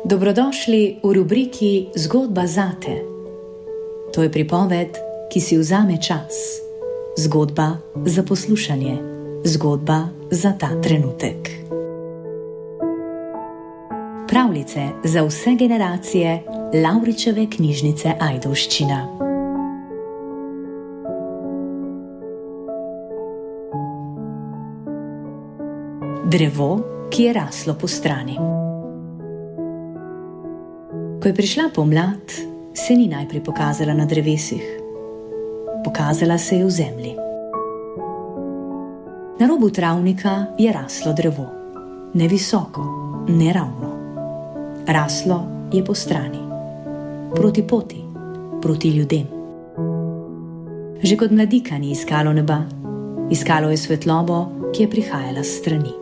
Dobrodošli v rubriki Zgodba zate. To je pripoved, ki si vzame čas. Zgodba za poslušanje. Zgodba za ta trenutek. Pravljice za vse generacije Lavričeve knjižnice Ajdovščina. Drevo, ki je raslo po strani. Ko je prišla pomlad, se ni najprej pokazala na drevesih. Pokazala se je v zemlji. Na robu travnika je raslo drevo. Ne visoko, ne ravno. Raslo je po strani. Proti poti, proti ljudem. Že kot mladika ni iskalo neba. Iskalo je svetlobo, ki je prihajala s strani.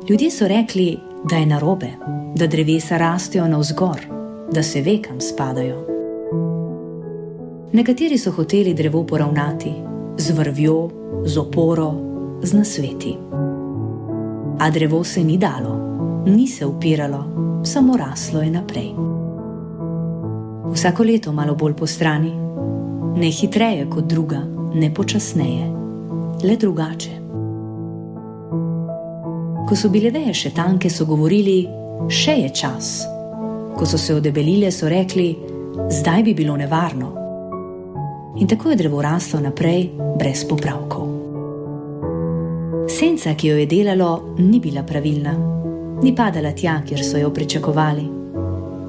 Ljudje so rekli, da je narobe, da drevesa rastejo navzgor, da se ve, kam spadajo. Nekateri so hoteli drevo poravnati, z vrvjo, z oporo, z nasveti. A drevo se ni dalo, ni se upiralo, samo raslo je naprej. Vsako leto malo bolj po strani, ne hitreje kot druga, ne počasneje, le drugače. Ko so bile veje še tanke, so govorili, še je čas. Ko so se odebelile, so rekli, zdaj bi bilo nevarno. In tako je drevo raslo naprej, brez popravkov. Senca, ki jo je delalo, ni bila pravilna. Ni padala tja, kjer so jo pričakovali.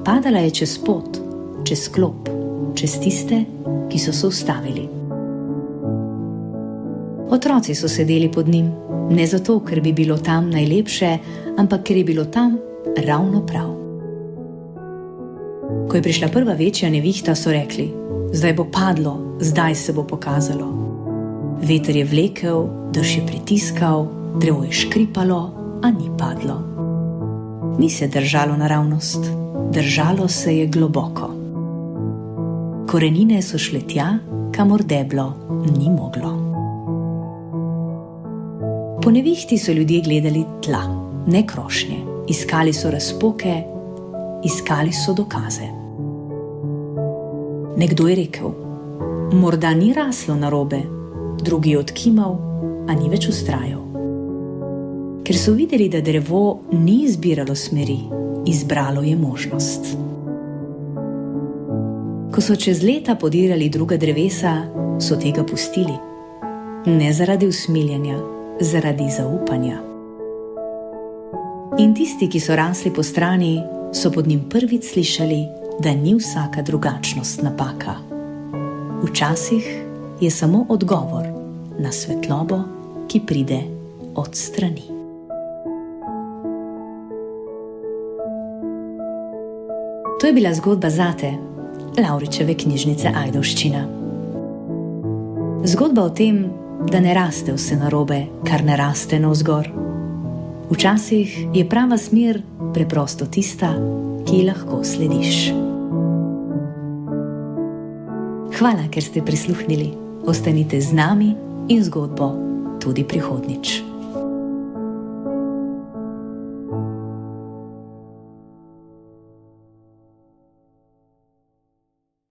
Padala je čez pot, čez klop, čez tiste, ki so se ustavili. Otroci so sedeli pod njim, ne zato, ker bi bilo tam najlepše, ampak ker je bilo tam ravno prav. Ko je prišla prva večja nevihta, so rekli, zdaj bo padlo, zdaj se bo pokazalo. Veter je vlekel, dež je pritiskal, drevo je škripalo, a ni padlo. Ni se držalo naravnost, držalo se je globoko. Korenine so šle tja, kamor deblo ni moglo. Po nevihti so ljudje gledali tla, ne krošnje, iskali so razpoke, iskali so dokaze. Nekdo je rekel, morda ni raslo narobe, drugi je odkimal, a ni več vztrajal. Ker so videli, da drevo ni izbiralo smeri, izbralo je možnost. Ko so čez leta podirali druga drevesa, so tega pustili. Ne zaradi usmiljenja, zaradi zaupanja. In tisti, ki so rasli po strani, so pod njim prvič slišali, da ni vsaka drugačnost napaka. Včasih je samo odgovor na svetlobo, ki pride od strani. To je bila zgodba zate, Lavričeve knjižnice Ajdovščina. Zgodba o tem, da ne raste vse narobe, kar ne raste navzgor. Včasih je prava smer preprosto tista, ki ji lahko slediš. Hvala, ker ste prisluhnili. Ostanite z nami in zgodbo tudi prihodnjič.